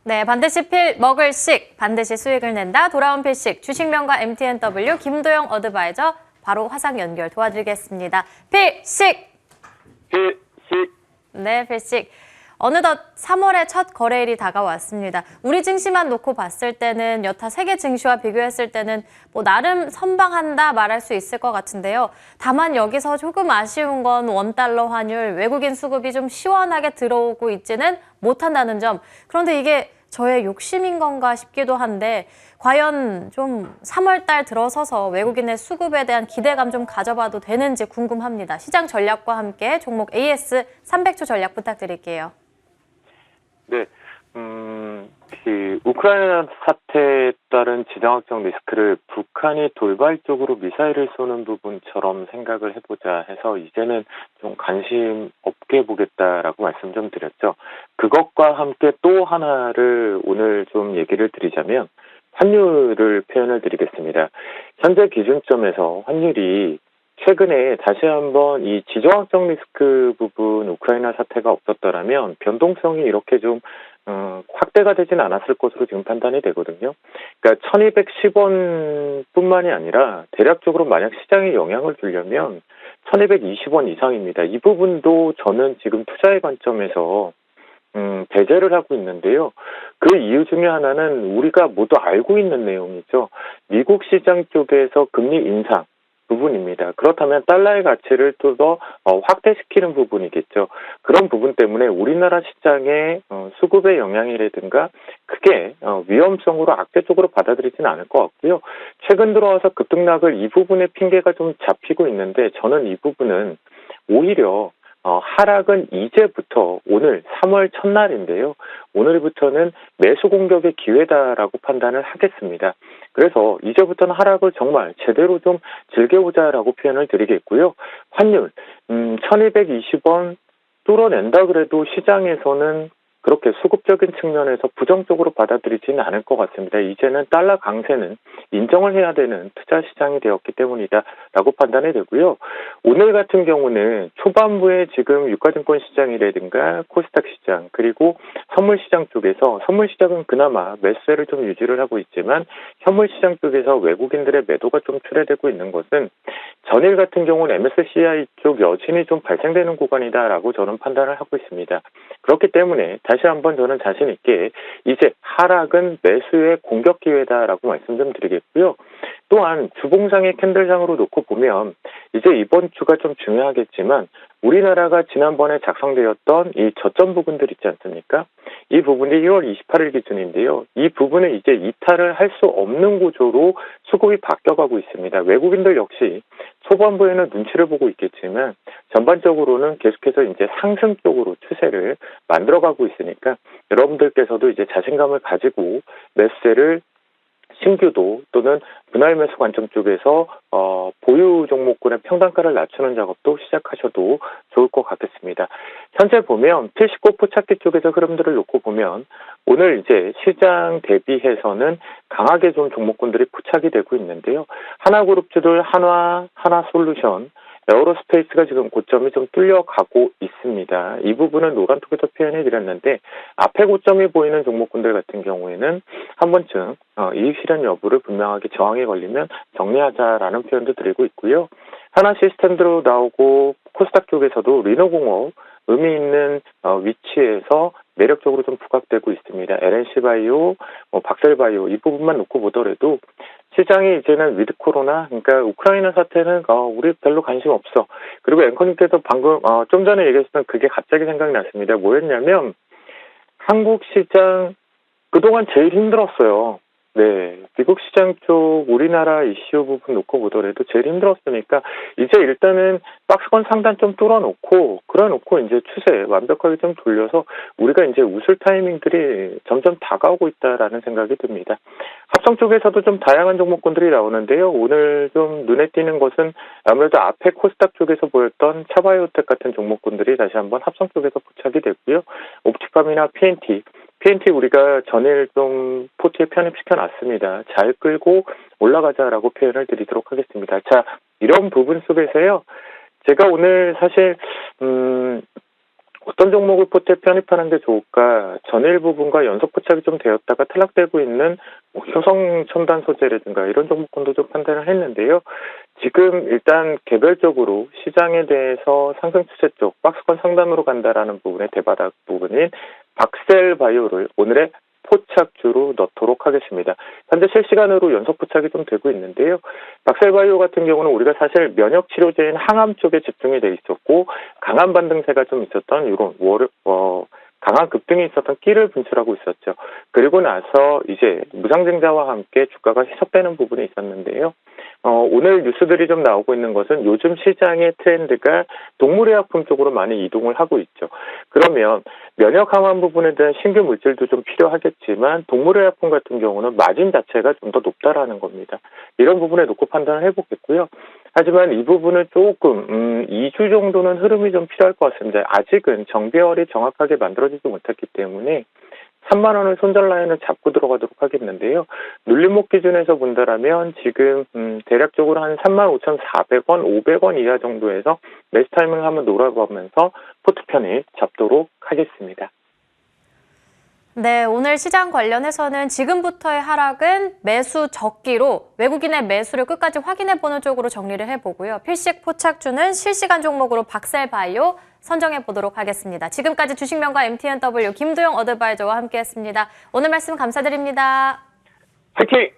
네, 반드시 먹을식, 반드시 수익을 낸다. 돌아온 필식, 주식명가 MTNW 김도영 어드바이저 바로 화상 연결 도와드리겠습니다. 필식! 네, 필식. 어느덧 3월의 첫 거래일이 다가왔습니다. 우리 증시만 놓고 봤을 때는 여타 세계 증시와 비교했을 때는 나름 선방한다 말할 수 있을 것 같은데요. 다만 여기서 조금 아쉬운 건 원달러 환율, 외국인 수급이 좀 시원하게 들어오고 있지는 못한다는 점. 그런데 이게 저의 욕심인 건가 싶기도 한데 과연 좀 3월 달 들어서서 외국인의 수급에 대한 기대감 좀 가져봐도 되는지 궁금합니다. 시장 전략과 함께 종목 AS 300초 전략 부탁드릴게요. 네, 우크라이나 사태에 따른 지정학적 리스크를 북한이 돌발적으로 미사일을 쏘는 부분처럼 생각을 해보자 해서 이제는 좀 관심 없게 보겠다라고 말씀 좀 드렸죠. 그것과 함께 또 하나를 오늘 좀 얘기를 드리자면 환율을 표현을 드리겠습니다. 현재 기준점에서 환율이 최근에 다시 한번 이 지정학적 리스크 부분 우크라이나 사태가 없었더라면 변동성이 이렇게 좀 확대가 되진 않았을 것으로 지금 판단이 되거든요. 그러니까 1210원뿐만이 아니라 대략적으로 만약 시장에 영향을 주려면 1220원 이상입니다. 이 부분도 저는 지금 투자의 관점에서 배제를 하고 있는데요. 그 이유 중에 하나는 우리가 모두 알고 있는 내용이죠. 미국 시장 쪽에서 금리 인상 부분입니다. 그렇다면 달러의 가치를 또 더 확대시키는 부분이겠죠. 그런 부분 때문에 우리나라 시장의 수급의 영향이라든가 크게 위험성으로 악재적으로 받아들이지는 않을 것 같고요. 최근 들어와서 급등락을 이 부분에 핑계가 좀 잡히고 있는데 저는 이 부분은 오히려 하락은 이제부터 오늘 3월 첫날인데요. 오늘부터는 매수 공격의 기회다라고 판단을 하겠습니다. 그래서 이제부터는 하락을 정말 제대로 좀 즐겨보자라고 표현을 드리겠고요. 환율 1220원 뚫어낸다 그래도 시장에서는 그렇게 수급적인 측면에서 부정적으로 받아들이지는 않을 것 같습니다. 이제는 달러 강세는 인정을 해야 되는 투자 시장이 되었기 때문이다라고 판단이 되고요. 오늘 같은 경우는 초반부에 지금 유가증권 시장이라든가 코스닥 시장 그리고 선물 시장 쪽에서 선물 시장은 그나마 매수세를 좀 유지를 하고 있지만 현물 시장 쪽에서 외국인들의 매도가 좀 출회되고 있는 것은 전일 같은 경우는 MSCI 쪽 여진이 좀 발생되는 구간이다라고 저는 판단을 하고 있습니다. 그렇기 때문에 다시 한번 저는 자신 있게 이제 하락은 매수의 공격 기회다라고 말씀 좀 드리겠고요. 또한 주봉상의 캔들상으로 놓고 보면 이제 이번 주가 좀 중요하겠지만 우리나라가 지난번에 작성되었던 이 저점 부분들 있지 않습니까? 이 부분이 2월 28일 기준인데요. 이 부분은 이제 이탈을 할 수 없는 구조로 수급이 바뀌어가고 있습니다. 외국인들 역시 초반부에는 눈치를 보고 있겠지만 전반적으로는 계속해서 이제 상승 쪽으로 추세를 만들어가고 있으니까 여러분들께서도 이제 자신감을 가지고 매수세를 신규도 또는 분할 매수 관점 쪽에서 보유 종목군의 평단가를 낮추는 작업도 시작하셔도 좋을 것 같겠습니다. 현재 보면 필시코 포착기 쪽에서 흐름들을 놓고 보면 오늘 이제 시장 대비해서는 강하게 좀 종목군들이 포착이 되고 있는데요. 하나그룹주들 하나솔루션, 에어로스페이스가 지금 고점이 좀 뚫려가고 있습니다. 이 부분은 노란톡에서 표현해드렸는데 앞에 고점이 보이는 종목군들 같은 경우에는 한 번쯤 이익 실현 여부를 분명하게 저항에 걸리면 정리하자라는 표현도 드리고 있고요. 하나시스템으로 나오고 코스닥 쪽에서도 리노공업 의미 있는 위치에서 매력적으로 좀 부각되고 있습니다. LNC바이오, 박셀바이오 이 부분만 놓고 보더라도 시장이 이제는 위드 코로나, 그러니까 우크라이나 사태는 우리 별로 관심 없어. 그리고 앵커님께서 방금 좀 전에 얘기하셨던 그게 갑자기 생각났습니다. 뭐였냐면 한국 시장 그동안 제일 힘들었어요. 네, 미국 시장 쪽 우리나라 이슈 부분 놓고 보더라도 제일 힘들었으니까 이제 일단은 박스권 상단 좀 뚫어놓고 그래놓고 이제 추세 완벽하게 좀 돌려서 우리가 이제 웃을 타이밍들이 점점 다가오고 있다라는 생각이 듭니다. 합성 쪽에서도 좀 다양한 종목군들이 나오는데요. 오늘 좀 눈에 띄는 것은 아무래도 앞에 코스닥 쪽에서 보였던 차바이오텍 같은 종목군들이 다시 한번 합성 쪽에서 포착이 됐고요. 옵티팜이나 PNT 우리가 전일 좀 포트에 편입시켜 놨습니다. 잘 끌고 올라가자라고 표현을 드리도록 하겠습니다. 자, 이런 부분 속에서요. 제가 오늘 사실 어떤 종목을 포트에 편입하는 게 좋을까? 전일 부분과 연속 포착이 좀 되었다가 탈락되고 있는 효성 첨단 소재라든가 이런 종목군도 좀 판단을 했는데요. 지금 일단 개별적으로 시장에 대해서 상승 추세 쪽 박스권 상단으로 간다라는 부분의 대바닥 부분인 박셀 바이오를 오늘의 포착주로 넣도록 하겠습니다. 현재 실시간으로 연속 포착이 좀 되고 있는데요. 박셀바이오 같은 경우는 우리가 사실 면역 치료제인 항암 쪽에 집중이 돼 있었고 강한 반등세가 좀 있었던 이런 강한 급등이 있었던 끼를 분출하고 있었죠. 그리고 나서 이제 무상증자와 함께 주가가 희석되는 부분이 있었는데요. 오늘 뉴스들이 좀 나오고 있는 것은 요즘 시장의 트렌드가 동물의약품 쪽으로 많이 이동을 하고 있죠. 그러면 면역 항암 부분에 대한 신규 물질도 좀 필요하겠지만 동물의약품 같은 경우는 마진 자체가 좀 더 높다라는 겁니다. 이런 부분에 놓고 판단을 해보겠고요. 하지만 이 부분은 조금 2주 정도는 흐름이 좀 필요할 것 같습니다. 아직은 정배열이 정확하게 만들어지지 못했기 때문에 3만 원을 손절 라인을 잡고 들어가도록 하겠는데요. 눌림목 기준에서 본다라면 지금 대략적으로 한 35,400원, 500원 이하 정도에서 매수 타이밍을 한번 놀아보면서 포트 편입 잡도록 하겠습니다. 네, 오늘 시장 관련해서는 지금부터의 하락은 매수 적기로 외국인의 매수를 끝까지 확인해보는 쪽으로 정리를 해보고요. 필식 포착주는 실시간 종목으로 박셀바이오 선정해 보도록 하겠습니다. 지금까지 주식명가 MTNW 김도영 어드바이저와 함께했습니다. 오늘 말씀 감사드립니다. 화이팅!